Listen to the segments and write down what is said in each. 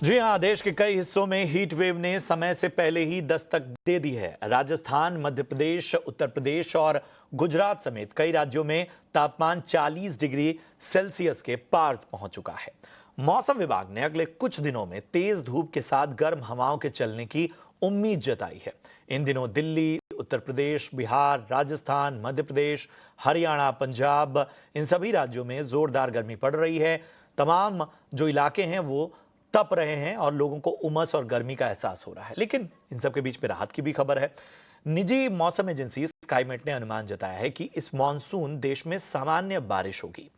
जी हाँ, देश के कई हिस्सों में हीट वेव ने समय से पहले ही दस्तक दे दी है। राजस्थान, मध्य प्रदेश, उत्तर प्रदेश और गुजरात समेत कई राज्यों में तापमान 40 डिग्री सेल्सियस के पार पहुंच चुका है। मौसम विभाग ने अगले कुछ दिनों में तेज धूप के साथ गर्म हवाओं के चलने की उम्मीद जताई है। इन दिनों दिल्ली, उत्तर प्रदेश, बिहार, राजस्थान, मध्य प्रदेश, हरियाणा, पंजाब, इन सभी राज्यों में जोरदार गर्मी पड़ रही है। तमाम जो इलाके हैं वो तप रहे हैं और लोगों को उमस और गर्मी का एहसास हो रहा है। लेकिन इन सब के बीच में राहत की भी खबर है। निजी मौसम एजेंसी स्काईमेट ने अनुमान जताया है कि इस मॉनसून देश में सामान्य बारिश होगी।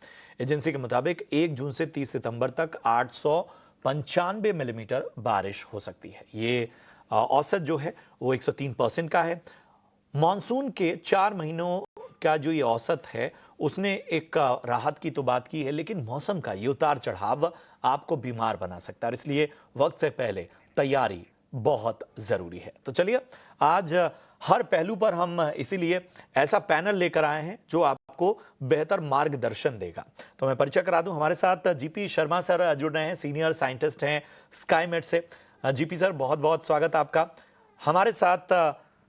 एजेंसी के मुताबिक 1 जून से 30 सितंबर तक 895 मिलीमीटर बारिश हो सकती है। ये औसत जो है वो 103% का है। मॉनसून के 4 महीनों का जो ये औसत है उसने एक राहत की तो बात की है, लेकिन मौसम का ये उतार चढ़ाव आपको बीमार बना सकता है, और इसलिए वक्त से पहले तैयारी बहुत जरूरी है। तो चलिए, आज हर पहलू पर हम इसीलिए ऐसा पैनल लेकर आए हैं जो आपको बेहतर मार्गदर्शन देगा। तो मैं परिचय करा दूं, हमारे साथ जीपी शर्मा सर जुड़ रहे हैं, सीनियर साइंटिस्ट हैं स्काईमेट से। जीपी सर, बहुत बहुत स्वागत आपका। हमारे साथ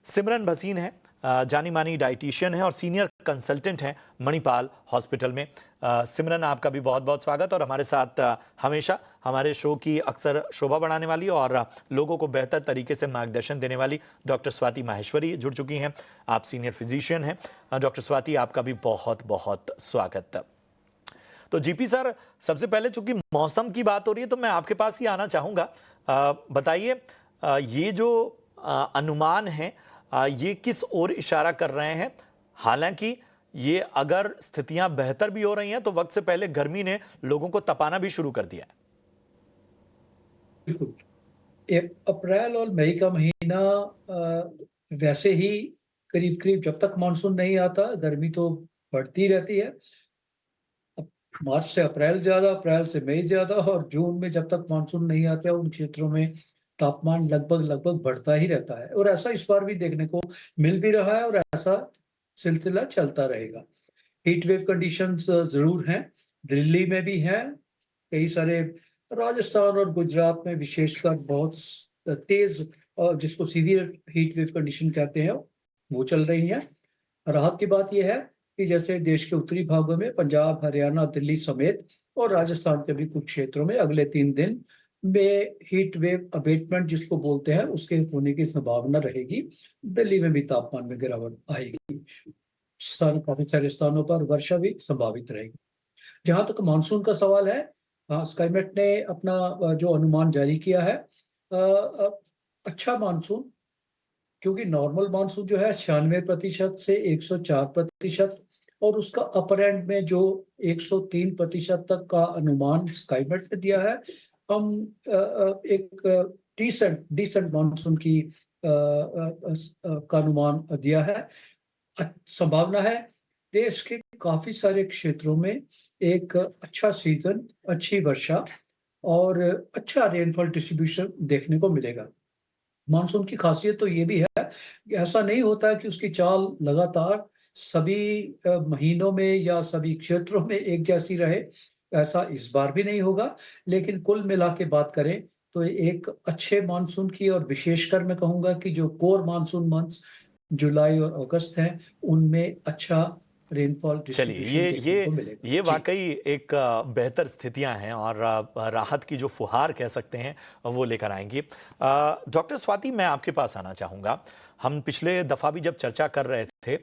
सिमरन भसीन है, जानी मानी डाइटिशियन है और सीनियर कंसल्टेंट हैं मणिपाल हॉस्पिटल में। सिमरन, आपका भी बहुत बहुत स्वागत। और हमारे साथ हमेशा हमारे शो की अक्सर शोभा बढ़ाने वाली और लोगों को बेहतर तरीके से मार्गदर्शन देने वाली डॉक्टर स्वाति माहेश्वरी जुड़ चुकी हैं। आप सीनियर फिजिशियन हैं। डॉक्टर स्वाति, आपका भी बहुत बहुत स्वागत। तो जीपी सर, सबसे पहले चूंकि मौसम की बात हो रही है तो मैं आपके पास ही आना चाहूँगा। बताइए, ये जो अनुमान है ये किस ओर इशारा कर रहे हैं? हालांकि ये अगर स्थितियां बेहतर भी हो रही हैं तो वक्त से पहले गर्मी ने लोगों को तपाना भी शुरू कर दिया है। बिल्कुल। अप्रैल और मई का महीना वैसे ही करीब करीब जब तक मानसून नहीं आता गर्मी तो बढ़ती रहती है। अब मार्च से अप्रैल ज्यादा, अप्रैल से मई ज्यादा, और जून में जब तक मानसून नहीं आता उन क्षेत्रों में तापमान लगभग लगभग बढ़ता ही रहता है। और ऐसा इस बार भी देखने को मिल भी रहा है और ऐसा सिलसिला चलता रहेगा। हीट वेव कंडीशंस जरूर हैं, दिल्ली में भी हैं, कई सारे राजस्थान और गुजरात में विशेषकर बहुत तेज जिसको सीवियर हीट वेव कंडीशन कहते हैं वो चल रही है। राहत की बात यह है कि जैसे देश के उत्तरी भागों में पंजाब, हरियाणा, दिल्ली समेत और राजस्थान के भी कुछ क्षेत्रों में अगले 3 दिन में हीट वेव अबेटमेंट जिसको बोलते हैं उसके होने की संभावना रहेगी। दिल्ली में भी तापमान में गिरावट आएगी। काफी सारे स्थानों पर वर्षा भी संभावित रहेगी। जहां तक मानसून का सवाल है, स्काईमेट ने अपना जो अनुमान जारी किया है, अच्छा मानसून, क्योंकि नॉर्मल मानसून जो है 96% से 104% और उसका अपर एंड में जो 103% तक का अनुमान स्काईमेट ने दिया है। हम एक डिसेंट मानसून की का अनुमान दिया है। संभावना है देश के काफी सारे क्षेत्रों में एक अच्छा सीजन, अच्छी वर्षा और अच्छा रेनफॉल डिस्ट्रीब्यूशन देखने को मिलेगा। मानसून की खासियत तो ये भी है कि ऐसा नहीं होता है कि उसकी चाल लगातार सभी महीनों में या सभी क्षेत्रों में एक जैसी रहे, ऐसा इस बार भी नहीं होगा। लेकिन कुल मिला के बात करें तो एक अच्छे मानसून की, और विशेषकर मैं कहूँगा कि जो कोर मानसून मंथ्स जुलाई और अगस्त हैं, उनमें अच्छा रेनफॉल चलिए, डिस्ट्रीब्यूशन देखने को मिलेगा। ये जी। वाकई एक बेहतर स्थितियां हैं और राहत की जो फुहार कह सकते हैं वो लेकर आएंगी। डॉक्टर स्वाति, मैं आपके पास आना चाहूँगा। हम पिछले दफ़ा भी जब चर्चा कर रहे थे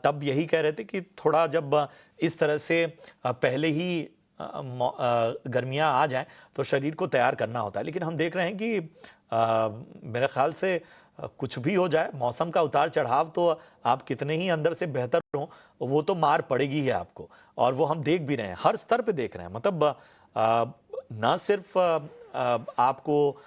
तब यही कह रहे थे कि थोड़ा जब इस तरह से पहले ही गर्मियाँ आ जाएं तो शरीर को तैयार करना होता है। लेकिन हम देख रहे हैं कि मेरे ख्याल से कुछ भी हो जाए, मौसम का उतार चढ़ाव तो आप कितने ही अंदर से बेहतर हो, वो तो मार पड़ेगी ही आपको। और वो हम देख भी रहे हैं, हर स्तर पे देख रहे हैं। मतलब ना सिर्फ आपको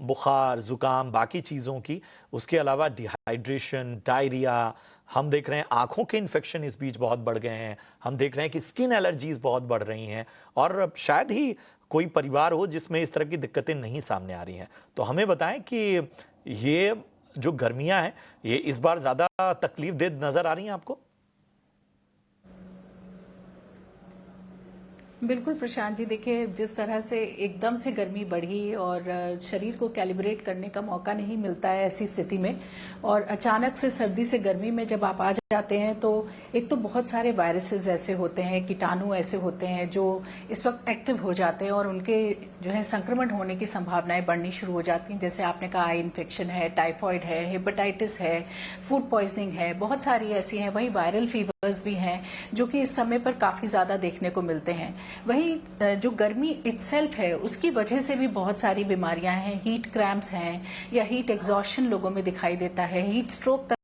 बुखार, जुकाम, बाकी चीज़ों की, उसके अलावा डिहाइड्रेशन, डायरिया, हम देख रहे हैं आंखों के इन्फेक्शन इस बीच बहुत बढ़ गए हैं। हम देख रहे हैं कि स्किन एलर्जीज बहुत बढ़ रही हैं, और शायद ही कोई परिवार हो जिसमें इस तरह की दिक्कतें नहीं सामने आ रही हैं। तो हमें बताएं कि ये जो गर्मियां हैं ये इस बार ज्यादा तकलीफ दे नजर आ रही हैं आपको? बिल्कुल प्रशांत जी, देखिए जिस तरह से एकदम से गर्मी बढ़ी और शरीर को कैलिब्रेट करने का मौका नहीं मिलता है ऐसी स्थिति में, और अचानक से सर्दी से गर्मी में जब आप आ जाते हैं तो एक तो बहुत सारे वायरसेस ऐसे होते हैं, कीटाणु ऐसे होते हैं जो इस वक्त एक्टिव हो जाते हैं और उनके जो है संक्रमण होने की संभावनाएं बढ़नी शुरू हो जाती हैं। जैसे आपने कहा, आई इन्फेक्शन है, टाइफॉइड है, हेपेटाइटिस है, फूड पॉइजनिंग है, बहुत सारी ऐसी हैं। वही वायरल फीवर्स भी हैं जो कि इस समय पर काफी ज्यादा देखने को मिलते हैं। वहीं जो गर्मी इटसेल्फ है उसकी वजह से भी बहुत सारी बीमारियां हैं। हीट क्रैम्प्स हैं या हीट एग्जॉशन लोगों में दिखाई देता है, हीट स्ट्रोक तक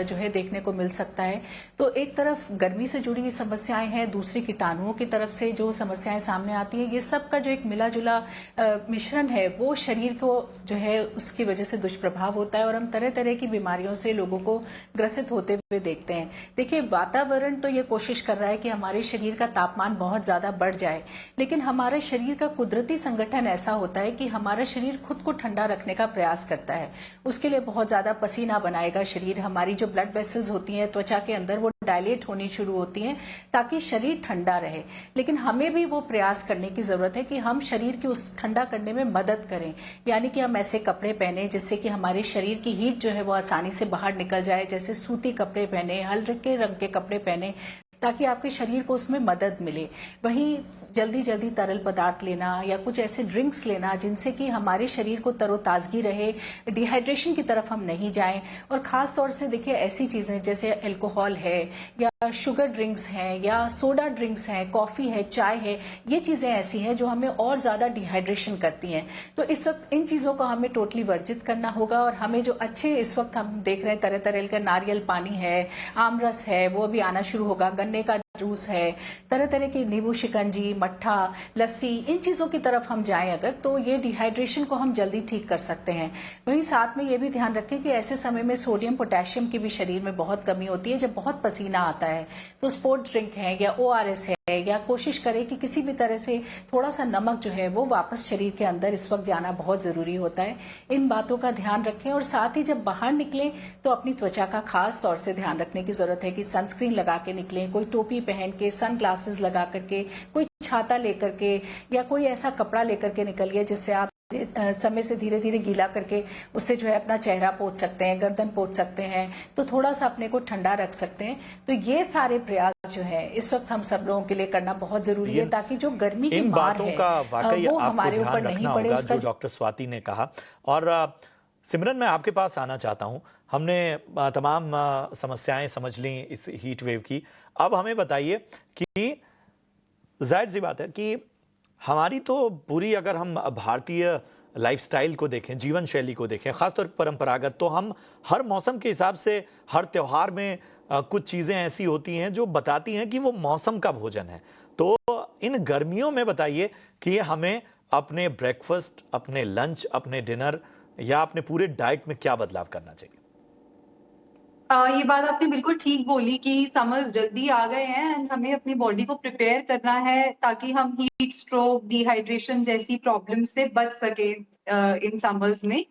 जो है देखने को मिल सकता है। तो एक तरफ गर्मी से जुड़ी समस्याएं हैं, दूसरी कीटाणुओं की तरफ से जो समस्याएं सामने आती है, ये सब का जो एक मिला जुला मिश्रण है वो शरीर को जो है उसकी वजह से दुष्प्रभाव होता है और हम तरह तरह की बीमारियों से लोगों को ग्रसित होते हुए देखते हैं। देखिए, वातावरण तो ये कोशिश कर रहा है कि हमारे शरीर का तापमान बहुत ज्यादा बढ़ जाए, लेकिन हमारे शरीर का कुदरती संगठन ऐसा होता है कि हमारा शरीर खुद को ठंडा रखने का प्रयास करता है। उसके लिए बहुत ज्यादा पसीना बनाएगा शरीर, हमारी जो ब्लड वेसल्स होती हैं त्वचा के अंदर वो डायलेट होनी शुरू होती हैं ताकि शरीर ठंडा रहे। लेकिन हमें भी वो प्रयास करने की जरूरत है कि हम शरीर की उस ठंडा करने में मदद करें, यानी कि हम ऐसे कपड़े पहने जिससे कि हमारे शरीर की हीट जो है वो आसानी से बाहर निकल जाए। जैसे सूती कपड़े पहने, हल्के रंग के कपड़े पहने, ताकि आपके शरीर को उसमें मदद मिले। वहीं जल्दी जल्दी तरल पदार्थ लेना या कुछ ऐसे ड्रिंक्स लेना जिनसे कि हमारे शरीर को तरोताजगी रहे, डिहाइड्रेशन की तरफ हम नहीं जाएं। और खास तौर से देखिए, ऐसी चीजें जैसे अल्कोहल है या शुगर ड्रिंक्स हैं या सोडा ड्रिंक्स हैं, कॉफी है, चाय है, ये चीजें ऐसी हैं जो हमें और ज्यादा डिहाइड्रेशन करती हैं। तो इस वक्त इन चीजों को हमें टोटली वर्जित करना होगा और हमें जो अच्छे इस वक्त हम देख रहे हैं तरह तरह का नारियल पानी है, आमरस है, वो भी आना शुरू होगा, गन्ने का जूस है, तरह तरह की नींबू शिकंजी, मट्ठा, लस्सी, इन चीजों की तरफ हम जाएं अगर, तो ये डिहाइड्रेशन को हम जल्दी ठीक कर सकते हैं। वहीं साथ में ये भी ध्यान रखें कि ऐसे समय में सोडियम पोटेशियम की भी शरीर में बहुत कमी होती है जब बहुत पसीना आता है। तो स्पोर्ट ड्रिंक है या ओआरएस है, या कोशिश करें कि किसी भी तरह से थोड़ा सा नमक जो है वो वापस शरीर के अंदर इस वक्त जाना बहुत जरूरी होता है। इन बातों का ध्यान रखें और साथ ही जब बाहर निकलें तो अपनी त्वचा का खास तौर से ध्यान रखने की जरूरत है कि सनस्क्रीन लगा के निकलें, कोई टोपी पहन के, सन ग्लासेस लगा करके, कोई छाता लेकर के या कोई ऐसा कपड़ा लेकर के निकलिए जिससे आप समय से धीरे धीरे गीला करके उससे जो है अपना चेहरा पोंछ सकते हैं, गर्दन पोंछ सकते हैं, तो थोड़ा सा अपने को ठंडा रख सकते हैं। तो ये सारे प्रयास जो है इस वक्त हम सब लोगों के लिए करना बहुत जरूरी है ताकि जो गर्मी की मार है वो हमारे ऊपर नहीं पड़े। जो डॉक्टर स्वाति ने कहा। और सिमरन, मैं आपके पास आना चाहता हूं। हमने तमाम समस्याएं समझ ली इस हीट वेव की। अब हमें बताइए कि जाहिर सी बात है कि हमारी तो पूरी, अगर हम भारतीय लाइफस्टाइल को देखें, जीवन शैली को देखें, खासतौर पर परंपरागत, तो हम हर मौसम के हिसाब से हर त्योहार में कुछ चीज़ें ऐसी होती हैं जो बताती हैं कि वो मौसम का भोजन है। तो इन गर्मियों में बताइए कि हमें अपने ब्रेकफास्ट, अपने लंच, अपने डिनर या अपने पूरे डाइट में क्या बदलाव करना चाहिए? ये बात आपने बिल्कुल ठीक बोली कि समर्स जल्दी आ गए हैं एंड हमें अपनी बॉडी को प्रिपेयर करना है ताकि हम हीट स्ट्रोक, डिहाइड्रेशन जैसी प्रॉब्लम से बच सके इन समर्स में।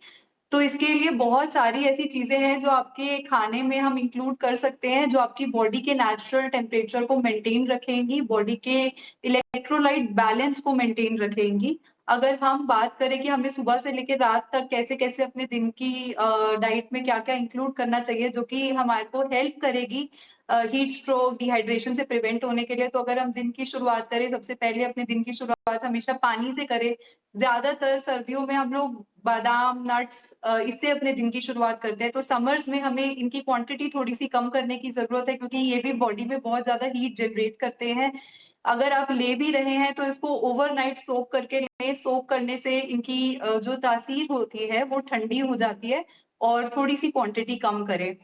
तो इसके लिए बहुत सारी ऐसी चीजें हैं जो आपके खाने में हम इंक्लूड कर सकते हैं, जो आपकी बॉडी के नेचुरल टेम्परेचर को मेंटेन रखेंगी, बॉडी के इलेक्ट्रोलाइट बैलेंस को मेंटेन रखेंगी। अगर हम बात करें कि हमें सुबह से लेकर रात तक कैसे-कैसे अपने दिन की डाइट में क्या-क्या इंक्लूड करना चाहिए, जो कि हमारे को हेल्प करेगी हीट स्ट्रोक, डिहाइड्रेशन से प्रिवेंट होने के लिए। तो अगर हम दिन की शुरुआत करें, सबसे पहले अपने दिन की शुरुआत हमेशा पानी से करें। ज़्यादातर सर्दियों में हम लोग बादाम, नट्स इससे अपने दिन की शुरुआत करते हैं। तो समर्स में हमें इनकी क्वांटिटी थोड़ी-सी कम करने की ज़रूरत है क्योंकि ये भी बॉडी में बहुत ज़्यादा हीट जनरेट करते हैं। अगर आप ले भी रहे हैं तो इसको ओवरनाइट सोक करके लें। सोक करने से इनकी जो तासीर होती है वो ठंडी हो जाती है और थोड़ी-सी क्वांटिटी कम करें।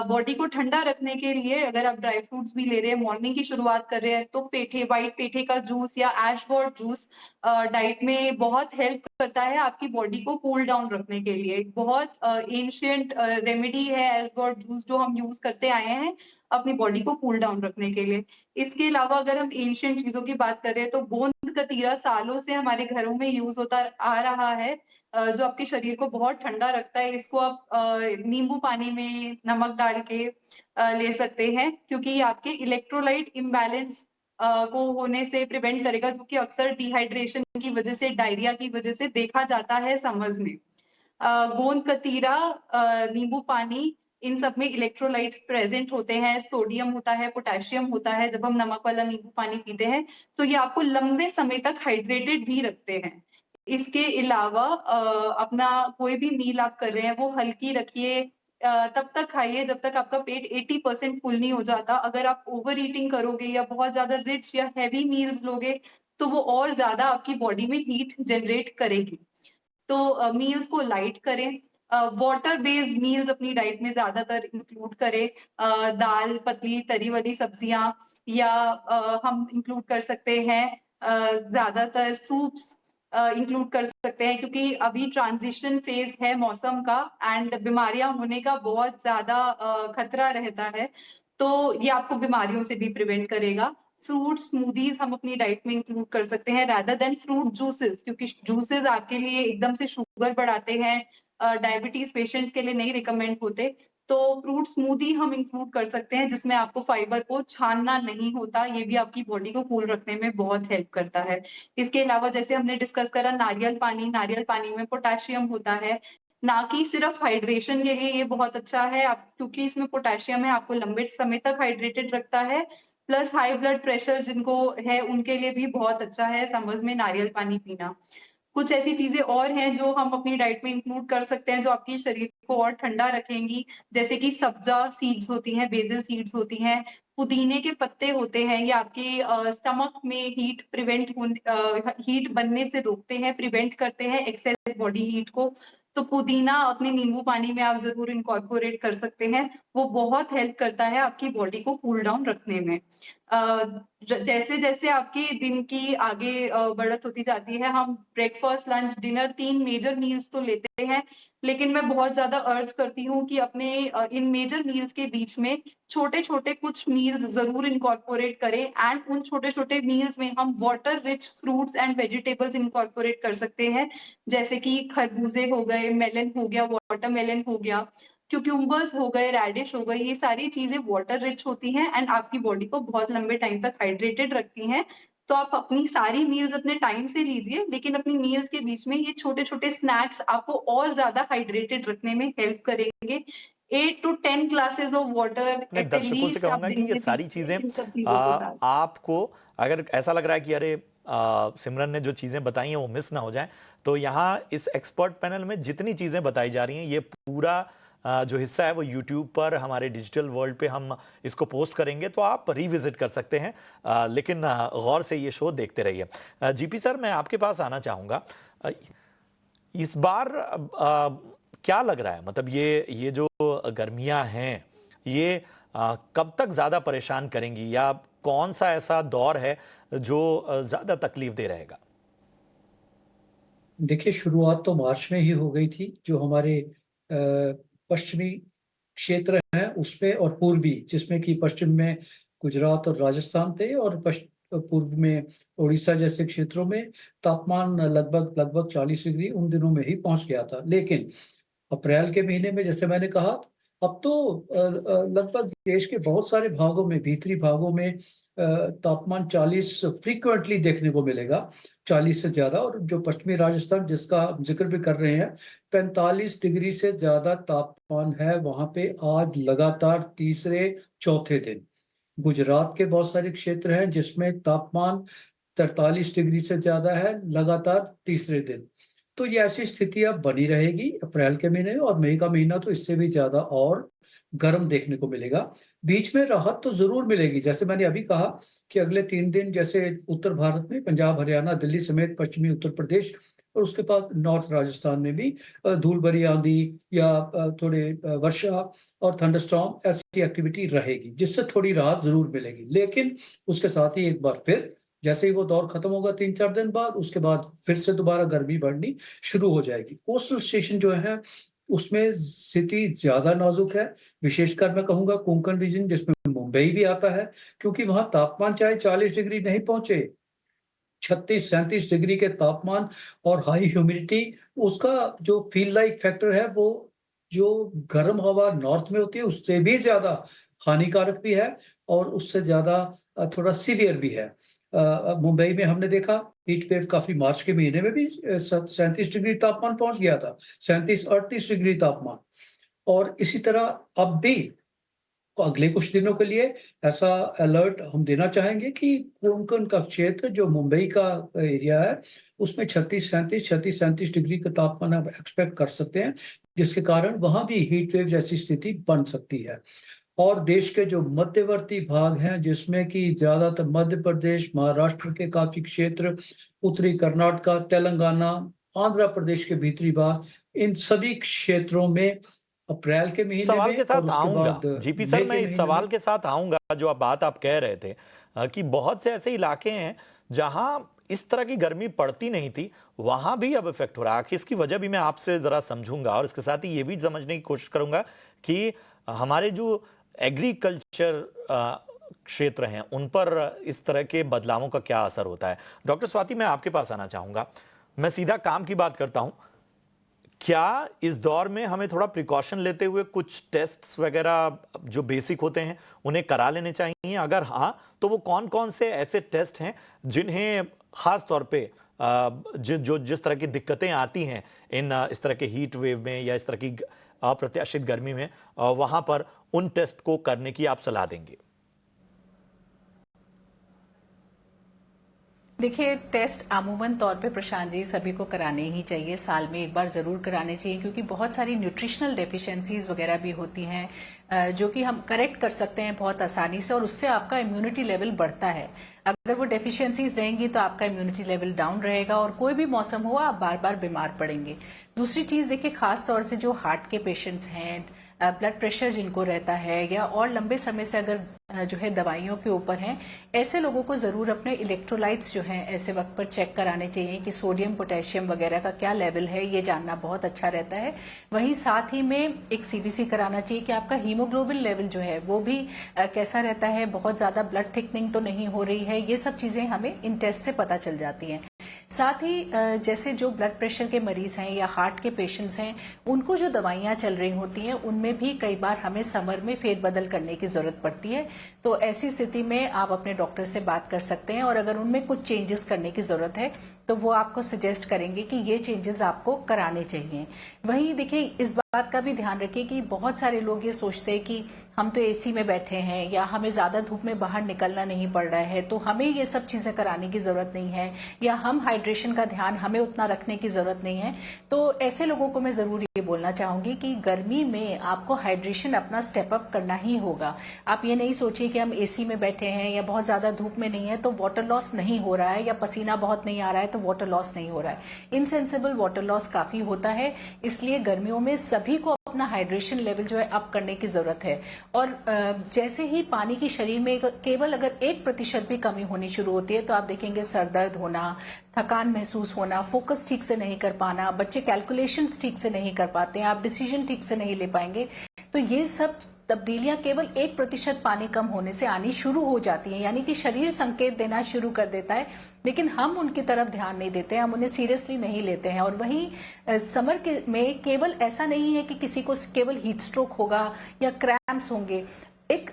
बॉडी को ठंडा रखने के लिए अगर आप ड्राई फ्रूट्स भी ले रहे हैं, मॉर्निंग की शुरुआत कर रहे हैं, तो व्हाइट पेठे का जूस या ऐशगोर्ड जूस डाइट में बहुत हेल्प करता है आपकी बॉडी को कूल डाउन रखने के लिए। एक बहुत एंशिएंट रेमेडी है ऐशगोर्ड जूस जो हम यूज़ करते आए हैं अपनी बॉडी को कूल डाउन रखने के लिए। इसके अलावा अगर हम एंशिएंट चीज़ों की बात कर रहे हैं तो गोंद कतीरा सालों से हमारे घरों में यूज़ होता आ रहा है जो आपके शरीर को बहुत ठंडा रखता है। इसको आप नींबू पानी में नमक डाल के ले सकते हैं क्योंकि ये आपके इलेक्ट्रोलाइट इम्बैलेंस को होने से प्रिवेंट करेगा, जो कि अक्सर डिहाइड्रेशन की वजह से, डायरिया की वजह से देखा जाता है समर्स में। गोंद कतीरा, नींबू पानी, इन सब में इलेक्ट्रोलाइट्स प्रेजेंट होते हैं, सोडियम होता है, पोटेशियम होता है। जब हम नमक वाला नींबू पानी पीते हैं तो ये आपको लंबे समय तक हाइड्रेटेड भी रखते हैं। इसके अलावा अपना कोई भी मील आप कर रहे हैं वो हल्की रखिए, तब तक खाइए जब तक आपका पेट 80% फुल नहीं हो जाता। अगर आप ओवर ईटिंग करोगे या बहुत ज्यादा रिच या हैवी मील्स लोगे तो वो और ज्यादा आपकी बॉडी में हीट जनरेट करेगी। तो मील्स को लाइट करें, वाटर बेस्ड मील्स अपनी डाइट में ज्यादातर इंक्लूड करें। दाल, पतली तरी वाली सब्जियां, या हम इंक्लूड कर सकते हैं ज्यादातर सूप्स इंक्लूड कर सकते हैं, क्योंकि अभी ट्रांजिशन फेज है मौसम का एंड बीमारियां होने का बहुत ज्यादा खतरा रहता है। तो ये आपको बीमारियों से भी प्रिवेंट करेगा। फ्रूट स्मूदीज हम अपनी डाइट में इंक्लूड कर सकते हैं रादर देन फ्रूट जूसेस, क्योंकि जूसेस आपके लिए एकदम से शुगर बढ़ाते हैं, डायबिटीज पेशेंट्स के लिए नहीं रिकमेंड होते। तो फ्रूट स्मूदी हम इंक्लूड कर सकते हैं जिसमें आपको फाइबर को छानना नहीं होता, ये भी आपकी बॉडी को कूल रखने में बहुत हेल्प करता है। इसके अलावा जैसे हमने डिस्कस करा नारियल पानी में पोटेशियम होता है, ना कि सिर्फ हाइड्रेशन के लिए ये बहुत अच्छा है, आप क्योंकि इसमें पोटेशियम है, आपको लंबे समय तक हाइड्रेटेड रखता है। प्लस हाई ब्लड प्रेशर जिनको है उनके लिए भी बहुत अच्छा है समर्स में नारियल पानी पीना। कुछ ऐसी चीजें और हैं जो हम अपनी डाइट में इंक्लूड कर सकते हैं जो आपके शरीर को और ठंडा रखेंगी, जैसे कि सब्जा सीड्स होती हैं, बेसिल सीड्स होती हैं, पुदीने के पत्ते होते हैं, ये आपके स्टमक में हीट बनने से रोकते हैं, प्रिवेंट करते हैं एक्सेस बॉडी हीट को। तो पुदीना अपने नींबू पानी में आप जरूर इनकॉर्पोरेट कर सकते हैं, वो बहुत हेल्प करता है आपकी बॉडी को कूल डाउन रखने में। जैसे जैसे आपके दिन की आगे बढ़त होती जाती है, हम breakfast, lunch, dinner 3 major meals तो लेते हैं, लेकिन मैं बहुत ज्यादा अर्ज करती हूँ कि अपने इन मेजर मील्स के बीच में छोटे छोटे कुछ मील्स जरूर इनकॉर्पोरेट करें, एंड उन छोटे छोटे मील्स में हम water rich fruits and vegetables incorporate कर सकते हैं, जैसे कि खरबूजे हो गए, मेलन हो गया, वाटरमेलन हो गया, क्यूक्यूम्बर्स हो गए, रेडिश हो गई। ये सारी चीजें वाटर रिच होती हैं एंड आपकी बॉडी को बहुत लंबे टाइम तक हाइड्रेटेड रखती हैं। तो आप अपनी सारी मील्स अपने टाइम से लीजिए, लेकिन अपनी मील्स के बीच में ये छोटे छोटे स्नैक्स आपको और ज्यादा हाइड्रेटेड रखने में हेल्प करेंगे। 8 to 10 ग्लासेस ऑफ वाटर अपने एट दर्शकों से लीस्ट आप कहूंगा कि दिन ये में सारी पीजिए चीजें इन सब चीजों के साथ। आपको अगर ऐसा लग रहा है कि अरे सिमरन ने जो चीजें बताई हैं वो मिस ना हो जाए, तो यहाँ इस एक्सपर्ट पैनल में जितनी चीजें बताई जा रही हैं ये पूरा जो हिस्सा है वो यूट्यूब पर हमारे डिजिटल वर्ल्ड पे हम इसको पोस्ट करेंगे, तो आप रिविजिट कर सकते हैं। लेकिन गौर से ये शो देखते रहिए। जीपी सर, मैं आपके पास आना चाहूँगा। इस बार क्या लग रहा है, मतलब ये जो गर्मियां हैं ये कब तक ज़्यादा परेशान करेंगी, या कौन सा ऐसा दौर है जो ज़्यादा तकलीफ दे रहेगा? देखिए, शुरुआत तो मार्च में ही हो गई थी, जो हमारे पश्चिमी क्षेत्र हैं उसमें, और पूर्वी, जिसमें कि पश्चिम में गुजरात और राजस्थान थे, और पूर्व में उड़ीसा जैसे क्षेत्रों में तापमान लगभग 40 डिग्री उन दिनों में ही पहुंच गया था। लेकिन अप्रैल के महीने में, जैसे मैंने कहा, अब तो लगभग देश के बहुत सारे भागों में, भीतरी भागों में तापमान 40 फ्रीक्वेंटली देखने को मिलेगा, 40 से ज्यादा। और जो पश्चिमी राजस्थान जिसका जिक्र भी कर रहे हैं, 45 डिग्री से ज्यादा तापमान है वहां पे आज लगातार तीसरे चौथे दिन। गुजरात के बहुत सारे क्षेत्र हैं जिसमें तापमान 43 डिग्री से ज्यादा है लगातार तीसरे दिन। तो ये ऐसी स्थिति अब बनी रहेगी अप्रैल के महीने में, और मई का महीना तो इससे भी ज्यादा और गर्म देखने को मिलेगा। बीच में राहत तो जरूर मिलेगी, जैसे मैंने अभी कहा कि अगले 3 दिन जैसे उत्तर भारत में पंजाब, हरियाणा, दिल्ली समेत पश्चिमी उत्तर प्रदेश और उसके बाद नॉर्थ राजस्थान में भी धूल भरी आंधी या थोड़े वर्षा और थंडरस्टॉर्म ऐसी एक्टिविटी रहेगी, जिससे थोड़ी राहत जरूर मिलेगी। लेकिन उसके साथ ही एक बार फिर, जैसे ही वो दौर खत्म होगा 3-4 दिन बाद, उसके बाद फिर से दोबारा गर्मी बढ़नी शुरू हो जाएगी। कोस्टल स्टेशन जो है उसमें स्थिति ज्यादा नाजुक है, विशेषकर मैं कहूंगा कोंकण रीजन, जिसमें मुंबई भी आता है, क्योंकि वहां तापमान चाहे 40 डिग्री नहीं पहुंचे, 36-37 डिग्री के तापमान और हाई ह्यूमिडिटी, उसका जो फील लाइक फैक्टर है वो जो गर्म हवा नॉर्थ में होती है उससे भी ज्यादा हानिकारक भी है, और उससे ज्यादा थोड़ा सीवियर भी है। मुंबई में हमने देखा हीट वेव काफ़ी मार्च के महीने में भी 37 डिग्री तापमान पहुँच गया था, 37-38 डिग्री तापमान। और इसी तरह अब भी अगले कुछ दिनों के लिए ऐसा अलर्ट हम देना चाहेंगे कि कोंकण का क्षेत्र जो मुंबई का एरिया है, उसमें 36-37 डिग्री का तापमान आप एक्सपेक्ट कर सकते हैं, जिसके कारण वहाँ भी हीट वेव जैसी स्थिति बन सकती है। और देश के जो मध्यवर्ती भाग हैं, जिसमें कि ज़्यादातर मध्य प्रदेश, महाराष्ट्र के काफ़ी क्षेत्र, उत्तरी कर्नाटका, तेलंगाना, आंध्र प्रदेश के भीतरी भाग, इन सभी क्षेत्रों में अप्रैल के महीने सवाल में के और साथ उसके आऊंगा बाद जीपी सर, मई मैं के इस महीने में। सवाल के साथ आऊंगा। जो आप कह रहे थे कि बहुत से ऐसे इलाके हैं जहां इस तरह की गर्मी पड़ती नहीं थी, वहां भी अब इफेक्ट हो रहा है। आखिर इसकी वजह भी मैं आपसे जरा समझूंगा और इसके साथ ही ये भी समझने की कोशिश करूंगा कि हमारे जो एग्रीकल्चर क्षेत्र हैं उन पर इस तरह के बदलावों का क्या असर होता है। डॉक्टर स्वाति, मैं आपके पास आना चाहूंगा। मैं सीधा काम की बात करता हूं। क्या इस दौर में हमें थोड़ा प्रिकॉशन लेते हुए कुछ टेस्ट्स वगैरह जो बेसिक होते हैं उन्हें करा लेने चाहिए? अगर हाँ, तो वो कौन कौन से ऐसे टेस्ट हैं जिन्हें खास तौर पे जिस तरह की दिक्कतें आती हैं इस तरह के हीट वेव में या इस तरह की अप्रत्याशित गर्मी में, वहां पर उन टेस्ट को करने की आप सलाह देंगे? देखिए, टेस्ट अमूमन तौर पे प्रशांत जी सभी को कराने ही चाहिए, साल में एक बार जरूर कराने चाहिए, क्योंकि बहुत सारी न्यूट्रिशनल डेफिशिएंसीज वगैरह भी होती हैं जो कि हम करेक्ट कर सकते हैं बहुत आसानी से, और उससे आपका इम्यूनिटी लेवल बढ़ता है। अगर वो डेफिशिएंसीज रहेंगी तो आपका इम्यूनिटी लेवल डाउन रहेगा और कोई भी मौसम हो आप बार बार बीमार पड़ेंगे। दूसरी चीज देखिए, खास तौर से जो हार्ट के पेशेंट्स हैं, ब्लड प्रेशर जिनको रहता है, या और लंबे समय से अगर जो है दवाइयों के ऊपर हैं, ऐसे लोगों को जरूर अपने इलेक्ट्रोलाइट्स जो हैं ऐसे वक्त पर चेक कराने चाहिए कि सोडियम पोटेशियम वगैरह का क्या लेवल है, ये जानना बहुत अच्छा रहता है। वहीं साथ ही में एक सीबीसी कराना चाहिए कि आपका हीमोग्लोबिन लेवल जो है वो भी कैसा रहता है, बहुत ज्यादा ब्लड थिकनिंग तो नहीं हो रही है। ये सब चीजें हमें इन टेस्ट से पता चल जाती हैं। साथ ही जैसे जो ब्लड प्रेशर के मरीज हैं या हार्ट के पेशेंट्स हैं, उनको जो दवाइयां चल रही होती हैं उनमें भी कई बार हमें समर में फेरबदल करने की जरूरत पड़ती है। तो ऐसी स्थिति में आप अपने डॉक्टर से बात कर सकते हैं और अगर उनमें कुछ चेंजेस करने की जरूरत है तो वो आपको सजेस्ट करेंगे कि ये चेंजेस आपको कराने चाहिए। वहीं देखिए, इस बात का भी ध्यान रखिए कि बहुत सारे लोग ये सोचते हैं कि हम तो एसी में बैठे हैं या हमें ज्यादा धूप में बाहर निकलना नहीं पड़ रहा है तो हमें ये सब चीजें कराने की जरूरत नहीं है, या हम हाइड्रेशन का ध्यान हमें उतना रखने की जरूरत नहीं है। तो ऐसे लोगों को मैं जरूर ये बोलना चाहूंगी कि गर्मी में आपको हाइड्रेशन अपना स्टेप अप करना ही होगा। आप ये नहीं सोचिए कि हम एसी में बैठे हैं या बहुत ज्यादा धूप में नहीं है तो वाटर लॉस नहीं हो रहा है, या पसीना बहुत नहीं आ रहा है तो वाटर लॉस नहीं हो रहा है। इनसेंसिबल वाटर लॉस काफी होता है, इसलिए गर्मियों में सभी को अपना हाइड्रेशन लेवल जो है अप करने की जरूरत है। और जैसे ही पानी की शरीर में केवल अगर 1% भी कमी होनी शुरू होती है तो आप देखेंगे सर दर्द होना, थकान महसूस होना, फोकस ठीक से नहीं कर पाना, बच्चे कैलकुलेशंस ठीक से नहीं कर पाते हैं, आप डिसीजन ठीक से नहीं ले पाएंगे। तो ये सब तब्दीलियां केवल 1% पानी कम होने से आनी शुरू हो जाती हैं, यानी कि शरीर संकेत देना शुरू कर देता है, लेकिन हम उनकी तरफ ध्यान नहीं देते हैं, हम उन्हें सीरियसली नहीं लेते हैं। और वहीं समर में केवल ऐसा नहीं है कि किसी को केवल हीट स्ट्रोक होगा या क्रैम्प्स होंगे, एक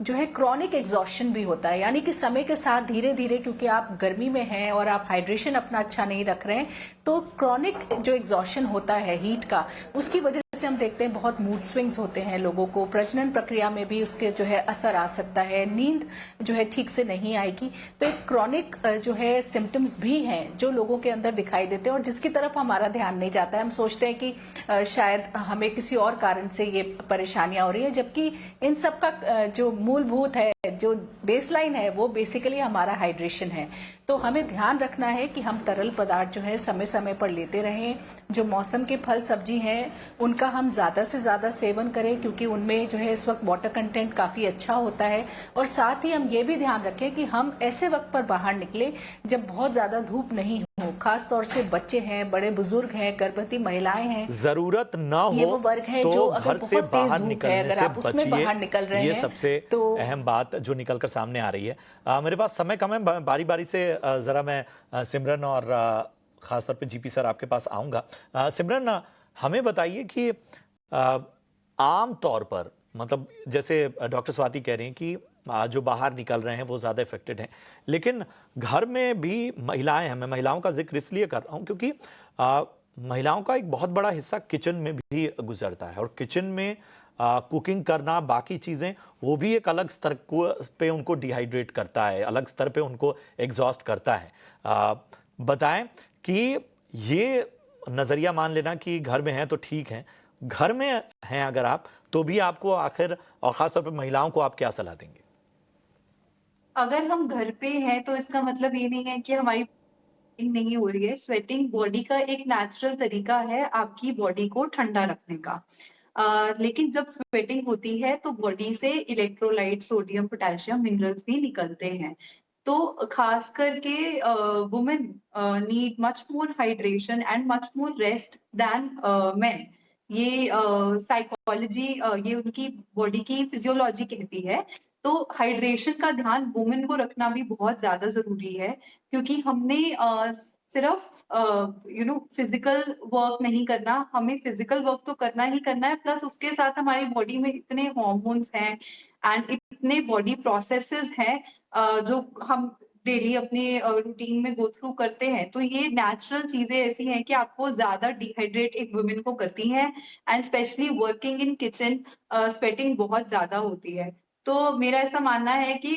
जो है क्रॉनिक एग्जॉशन भी होता है, यानी कि समय के साथ धीरे धीरे, क्योंकि आप गर्मी में हैं और आप हाइड्रेशन अपना अच्छा नहीं रख रहे हैं, तो क्रॉनिक जो एग्जॉशन होता है हीट का, उसकी वजह से हम देखते हैं बहुत मूड स्विंग्स होते हैं लोगों को, प्रजनन प्रक्रिया में भी उसके जो है असर आ सकता है, नींद जो है ठीक से नहीं आएगी। तो एक क्रॉनिक जो है सिम्टम्स भी हैं जो लोगों के अंदर दिखाई देते हैं और जिसकी तरफ हमारा ध्यान नहीं जाता है। हम सोचते हैं कि शायद हमें किसी और कारण से ये परेशानियां हो रही है, जबकि इन सब का जो मूलभूत है, जो बेसलाइन है, वो बेसिकली हमारा हाइड्रेशन है। तो हमें ध्यान रखना है कि हम तरल पदार्थ जो है समय समय पर लेते रहें। जो मौसम के फल सब्जी हैं उनका हम ज्यादा से ज्यादा सेवन करें, क्योंकि उनमें जो है इस वक्त वाटर कंटेंट काफी अच्छा होता है। और साथ ही हम ये भी ध्यान रखें कि हम ऐसे वक्त पर बाहर निकले जब बहुत ज्यादा धूप नहीं हो, खास तौर से बच्चे हैं, बड़े बुजुर्ग हैं, गर्भवती महिलाएं हैं, जरूरत ना ये हो वो वर्ग है तो जो अगर घर से बहुत तेज बाहर धूप है, निकलने अगर से आप उसमें बाहर निकल रहे ये हैं सबसे तो अहम बात जो निकलकर सामने आ रही है। मेरे पास समय कम है, बारी बारी से जरा मैं सिमरन और खासतौर पे जीपी सर आपके पास आऊंगा। सिमरन, हमें बताइए कि आम तौर पर, मतलब जैसे डॉक्टर स्वाति कह रही हैं कि जो बाहर निकल रहे हैं वो ज़्यादा इफेक्टेड हैं, लेकिन घर में भी महिलाएं हैं। मैं महिलाओं का जिक्र इसलिए कर रहा हूँ क्योंकि महिलाओं का एक बहुत बड़ा हिस्सा किचन में भी गुजरता है, और किचन में कुकिंग करना, बाकी चीज़ें, वो भी एक अलग स्तर पे उनको डिहाइड्रेट करता है, अलग स्तर पे उनको एग्जॉस्ट करता है। बताएं कि ये नज़रिया मान लेना कि घर में हैं तो ठीक है, घर में हैं अगर आप तो भी आपको आखिर, और ख़ासतौर पे महिलाओं को आप क्या सलाह देंगे? अगर हम घर पे हैं तो इसका मतलब ये नहीं है कि हमारी स्वेटिंग नहीं हो रही है। स्वेटिंग बॉडी का एक नेचुरल तरीका है आपकी बॉडी को ठंडा रखने का। लेकिन जब स्वेटिंग होती है तो बॉडी से इलेक्ट्रोलाइट, सोडियम, पोटेशियम, मिनरल्स भी निकलते हैं। तो खास करके women need much more hydration and much more rest than men. ये साइकोलॉजी, ये उनकी बॉडी की फिजियोलॉजी कहती है। तो हाइड्रेशन का ध्यान वुमेन को रखना भी बहुत ज्यादा जरूरी है, क्योंकि हमने सिर्फ फिजिकल वर्क नहीं करना, हमें फिजिकल वर्क तो करना ही करना है, प्लस उसके साथ हमारी बॉडी में इतने हॉर्मोन्स हैं एंड इतने बॉडी प्रोसेसेस हैं जो हम डेली अपने रूटीन में गो थ्रू करते हैं। तो ये नेचुरल चीजें ऐसी हैं कि आपको ज्यादा डिहाइड्रेट एक वुमेन को करती हैं, and specially working in kitchen sweating बहुत ज्यादा होती है। तो मेरा ऐसा मानना है कि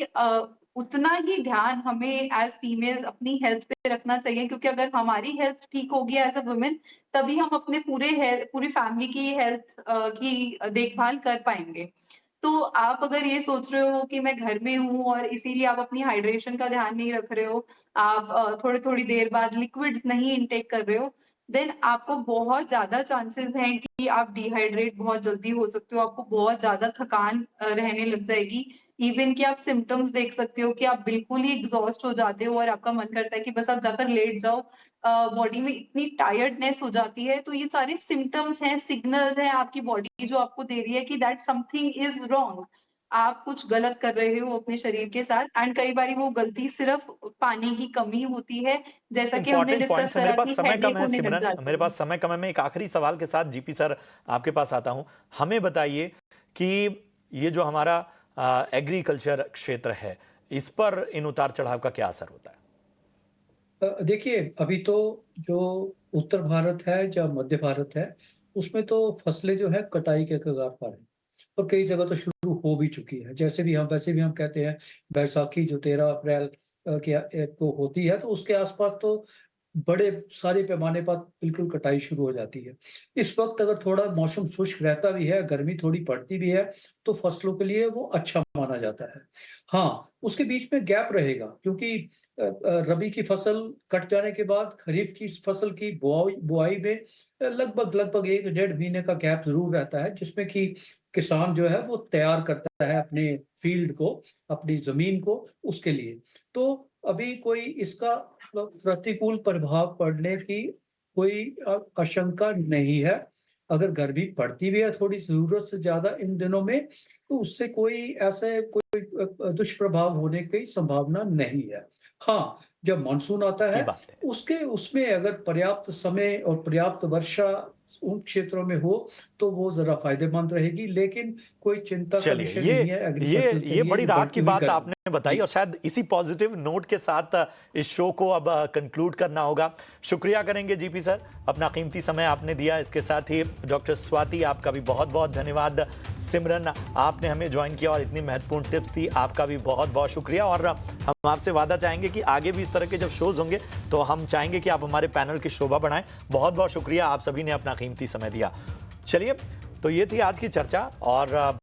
उतना ही ध्यान हमें एज फीमेल अपनी हेल्थ पे रखना चाहिए, क्योंकि अगर हमारी हेल्थ ठीक होगी एज अ वुमेन, तभी हम अपने पूरी फैमिली की हेल्थ की देखभाल कर पाएंगे। तो आप अगर ये सोच रहे हो कि मैं घर में हूँ और इसीलिए आप अपनी हाइड्रेशन का ध्यान नहीं रख रहे हो, आप थोड़ी देर बाद लिक्विड्स नहीं इनटेक कर रहे हो, देन आपको बहुत ज्यादा चांसेस हैं कि आप डिहाइड्रेट बहुत जल्दी हो सकते हो। आपको बहुत ज्यादा थकान रहने लग जाएगी। इवन कि आप सिम्टम्स देख सकते हो कि आप बिल्कुल ही एग्जॉस्ट हो जाते हो और आपका मन करता है कि बस आप जाकर लेट जाओ। बॉडी में इतनी टायर्डनेस हो जाती है। तो ये सारे सिम्टम्स हैं, सिग्नल्स हैं आपकी बॉडी जो आपको दे रही है कि दैट समथिंग इज रॉन्ग, आप कुछ गलत कर रहे हो अपने शरीर के साथ। एंड कई बार वो गलती सिर्फ पानी की कमी होती है, जैसा कि हमने इंपॉर्टेंट डिस्कस पॉइंट्स है। मेरे करा पास कि समय कम हेडेक है होने लग सिमरन, जाती मेरे है। पास समय कम है। मैं एक आखिरी सवाल के साथ जीपी सर आपके पास आता हूं। हमें बताइए कि ये जो हमारा एग्रीकल्चर क्षेत्र है, इस पर इन उतार चढ़ाव का क्या असर होता है? देखिए, अभी तो जो उत्तर भारत है या मध्य भारत है, उसमें तो फसलें जो है कटाई के कगार पर है, और कई जगह तो शुरू हो भी चुकी है। वैसे भी हम कहते हैं बैसाखी जो 13 अप्रैल को होती है, तो उसके आसपास तो बड़े सारे पैमाने पर बिल्कुल कटाई शुरू हो जाती है। इस वक्त अगर थोड़ा मौसम शुष्क रहता भी है, गर्मी थोड़ी पड़ती भी है, तो फसलों के लिए वो अच्छा माना जाता है। हाँ, उसके बीच में गैप रहेगा, क्योंकि रबी की फसल कट जाने के बाद खरीफ की फसल की बुआई में लगभग 1 डेढ़ महीने का गैप ज़रूर रहता है, जिसमें कि किसान जो है वो तैयार करता है अपने फील्ड को, अपनी ज़मीन को उसके लिए। तो अभी कोई इसका प्रतिकूल प्रभाव पड़ने की कोई आशंका नहीं है। अगर गर्मी पड़ती भी है थोड़ी ज़रूरत से ज़्यादा इन दिनों में, तो उससे कोई दुष्प्रभाव होने की संभावना नहीं है। हाँ, जब मानसून आता की है, बात है। उसमें अगर पर्याप्त समय और पर्याप्त वर्षा उन क्षेत्रों में हो, तो वो ज़रा फ़ायदेमंद रहेगी, लेकिन कोई चिंता का चलिए, विषय नहीं है एग्रीकल्चर के ये लिए बड़ी ये राहत बढ़ती की हुई बात गर्मी। आपने बताई, जी। और शायद इसी पॉजिटिव नोट के साथ इस शो को अब कंक्लूड करना होगा। शुक्रिया करेंगे जीपी सर, अपना कीमती समय आपने दिया। इसके साथ ही डॉक्टर स्वाति, आपका भी बहुत बहुत धन्यवाद। सिमरन, आपने हमें ज्वाइन किया और इतनी महत्वपूर्ण टिप्स दी, आपका भी बहुत बहुत शुक्रिया। और हम आपसे वादा चाहेंगे कि आगे भी इस तरह के जब शोज होंगे तो हम चाहेंगे कि आप हमारे पैनल की शोभा बढ़ाएं। बहुत बहुत शुक्रिया, आप सभी ने अपना कीमती समय दिया। चलिए, तो ये थी आज की चर्चा, और